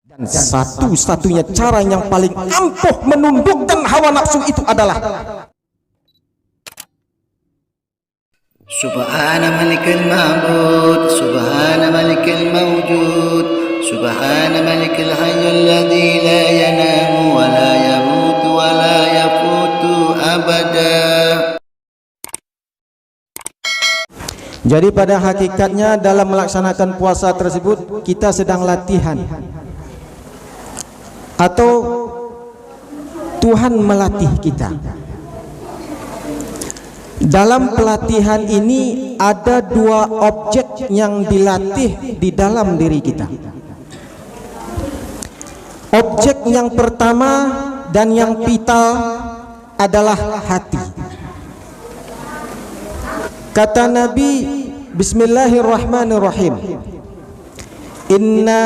Dan satu-satunya cara yang paling ampuh menundukkan hawa nafsu itu adalah Subhana malikal ma'bud, subhana malikal mawjud, subhana malikal hayyul ladzi la yanamu wa la yamutu wa la yafutu abada. Jadi pada hakikatnya dalam melaksanakan puasa tersebut kita sedang latihan, atau Tuhan melatih kita. Dalam pelatihan ini ada dua objek yang dilatih di dalam diri kita. Objek yang pertama dan yang vital adalah hati. Kata Nabi, Bismillahirrahmanirrahim, Inna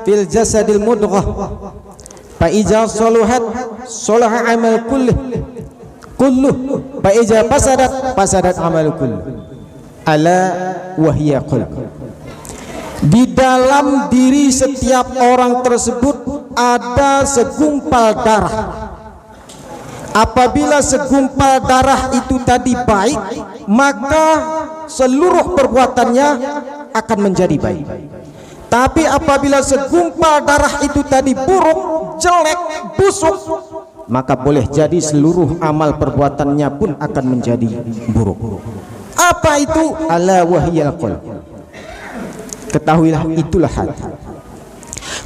fil jasadil mudghah fa iza saluhat salaha amal kulluh fa iza fasadat amal kulluh ala wahya qalb. Di dalam diri setiap orang tersebut ada segumpal darah. Apabila segumpal darah itu tadi baik, maka seluruh perbuatannya akan menjadi baik. Tapi apabila segumpal darah itu tadi buruk, jelek, busuk, maka boleh jadi seluruh amal perbuatannya pun akan menjadi buruk. Apa itu? Ala wahyal qalb. Ketahuilah itulah hati.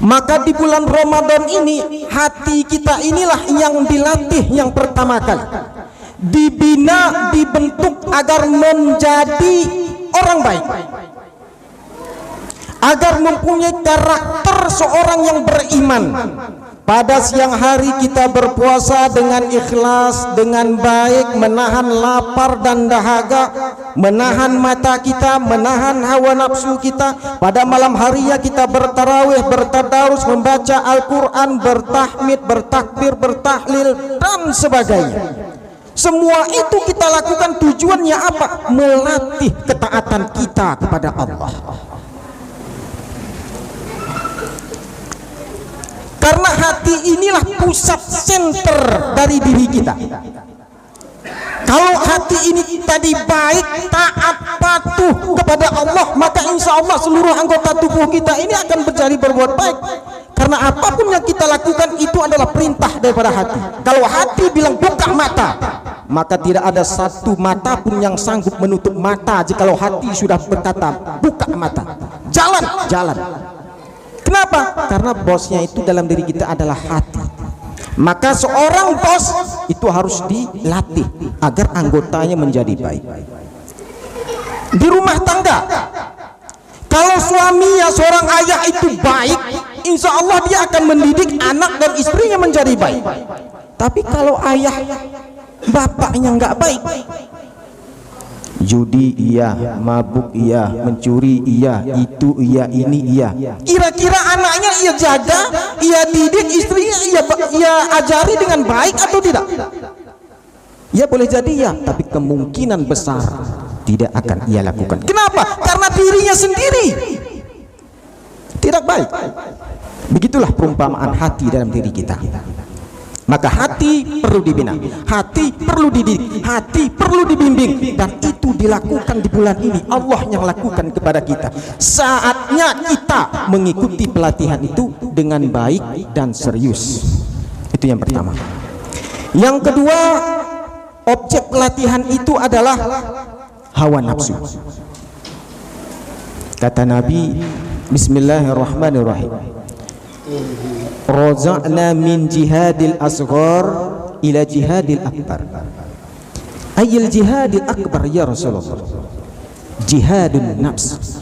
Maka di bulan Ramadan ini hati kita inilah yang dilatih yang pertama kali, dibina, dibentuk agar menjadi orang baik, agar mempunyai karakter seorang yang beriman. Pada siang hari kita berpuasa dengan ikhlas, dengan baik, menahan lapar dan dahaga, menahan mata kita, menahan hawa nafsu kita. Pada malam harinya kita bertarawih, bertadarus, membaca Al-Quran, bertahmid, bertakbir, bertahlil dan sebagainya. Semua itu kita lakukan tujuannya apa? Melatih ketaatan kita kepada Allah. Karena hati inilah pusat senter dari diri kita. Kalau hati ini tadi baik, taat, patuh kepada Allah, maka insya Allah seluruh anggota tubuh kita ini akan menjadi berbuat baik. Karena apapun yang kita lakukan itu adalah perintah daripada hati. Kalau hati bilang buka mata, maka tidak ada satu mata pun yang sanggup menutup mata. Jikalau hati sudah berkata buka mata, jalan, jalan. Kenapa? Karena bosnya itu dalam diri kita adalah hati. Maka seorang bos itu harus dilatih agar anggotanya menjadi baik. Di rumah tangga, kalau suaminya seorang ayah itu baik, insya Allah dia akan mendidik anak dan istrinya menjadi baik. Tapi kalau ayah bapaknya nggak baik, judi iya, mabuk iya, mencuri iya, itu iya, ini iya, kira-kira anaknya ia jaga, ia didik, istrinya ia ajari dengan baik atau tidak? Ya boleh jadi ya, tapi kemungkinan besar tidak akan ia lakukan. Kenapa? Karena dirinya sendiri tidak baik. Begitulah perumpamaan hati dalam diri kita. Maka hati perlu dibina, hati perlu dididik, hati perlu dibimbing, dan itu dilakukan di bulan ini. Allah yang lakukan kepada kita. Saatnya kita mengikuti pelatihan itu dengan baik dan serius. Itu yang pertama. Yang kedua, objek pelatihan itu adalah hawa nafsu. Kata Nabi, Bismillahirrahmanirrahim, Raza'na min jihadil asghar ila jihadil akbar. Ayil jihadil akbar ya Rasulullah? Jihadun nafs.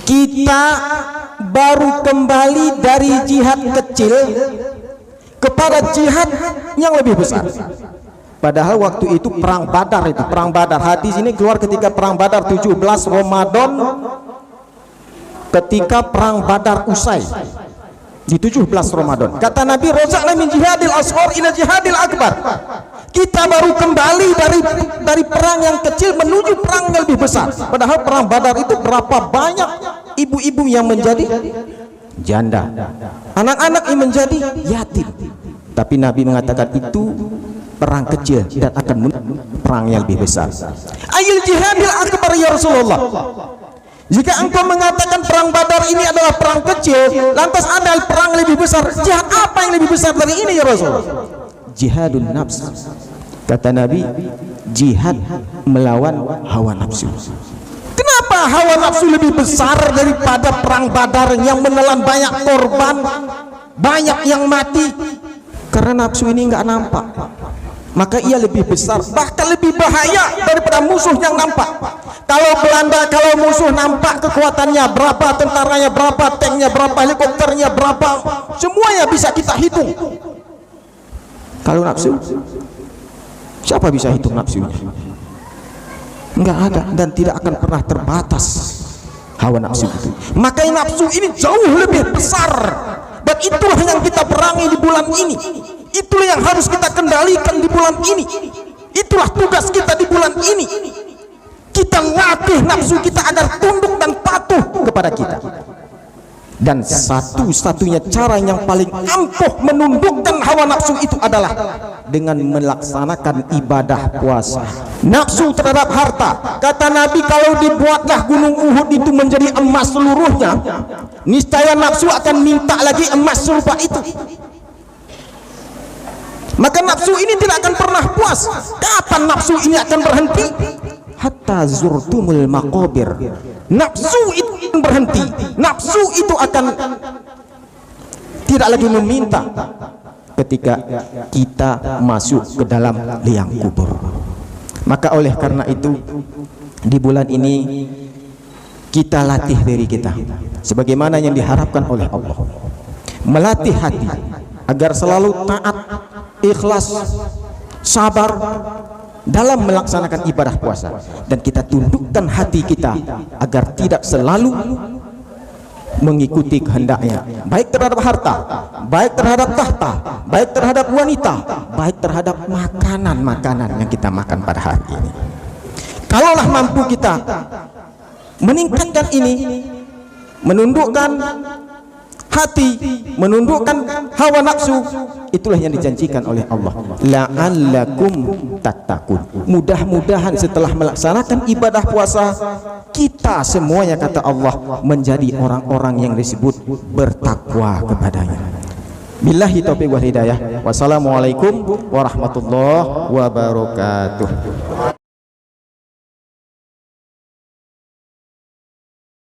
Kita baru kembali dari jihad kecil kepada jihad yang lebih besar. Padahal waktu itu perang Badar, itu perang Badar. Hadis ini keluar ketika perang Badar 17 Ramadan, ketika perang Badar usai di 17 Ramadan. Kata Nabi, razaqna min jihadil ashar ila jihadil akbar. Kita baru kembali dari perang yang kecil menuju perang yang lebih besar. Padahal perang Badar itu berapa banyak ibu-ibu yang menjadi janda, anak-anak yang menjadi yatim. Tapi Nabi mengatakan itu perang kecil dan akan perang yang lebih besar. Ayil jihadil akbar ya Rasulullah. Jika engkau mengatakan perang Badar ini adalah perang kecil, lantas ada perang lebih besar. Jihad apa yang lebih besar dari ini ya Rasul? Jihadun nafs. Kata Nabi, jihad melawan hawa nafsu. Kenapa hawa nafsu lebih besar daripada perang Badar yang menelan banyak korban, banyak yang mati? Karena nafsu ini nggak nampak, maka ia lebih besar, bahkan lebih bahaya daripada musuh yang nampak. Kalau Belanda, kalau musuh nampak kekuatannya berapa, tentaranya berapa, tanknya berapa, helikopternya berapa, semuanya bisa kita hitung. Kalau nafsu, siapa bisa hitung nafsunya? Enggak ada dan tidak akan pernah terbatas hawa nafsu itu. Makanya nafsu ini jauh lebih besar, dan itulah yang kita perangi di bulan ini. Itulah yang harus kita kendalikan di bulan ini. Itulah tugas kita di bulan ini. Kita latih nafsu kita agar tunduk dan patuh kepada kita. Dan satu-satunya cara yang paling ampuh menundukkan hawa nafsu itu adalah dengan melaksanakan ibadah puasa. Nafsu terhadap harta, kata Nabi, kalau dibuatlah gunung Uhud itu menjadi emas seluruhnya, niscaya nafsu akan minta lagi emas serupa itu. Maka nafsu ini tidak akan pernah puas. Kapan nafsu ini akan berhenti? Hatta zurtumul maqabir. Nafsu itu akan berhenti. Nafsu itu akan tidak lagi meminta ketika kita masuk ke dalam liang kubur. Maka oleh karena itu di bulan ini kita latih diri kita sebagaimana yang diharapkan oleh Allah. Melatih hati agar selalu taat, ikhlas, sabar dalam melaksanakan ibadah puasa, dan kita tundukkan hati kita agar tidak selalu mengikuti kehendaknya, baik terhadap harta, baik terhadap tahta, baik terhadap wanita, baik terhadap makanan-makanan yang kita makan pada hari ini. Kalaulah mampu kita meningkatkan ini, menundukkan hati, menundukkan hawa nafsu, itulah yang dijanjikan oleh Allah, la'allakum tattaqun. Mudah-mudahan setelah melaksanakan ibadah puasa, kita semuanya, kata Allah, menjadi orang-orang yang disebut bertakwa kepadanya. Billahi taufiq wal hidayah. Wassalamualaikum warahmatullahi wabarakatuh.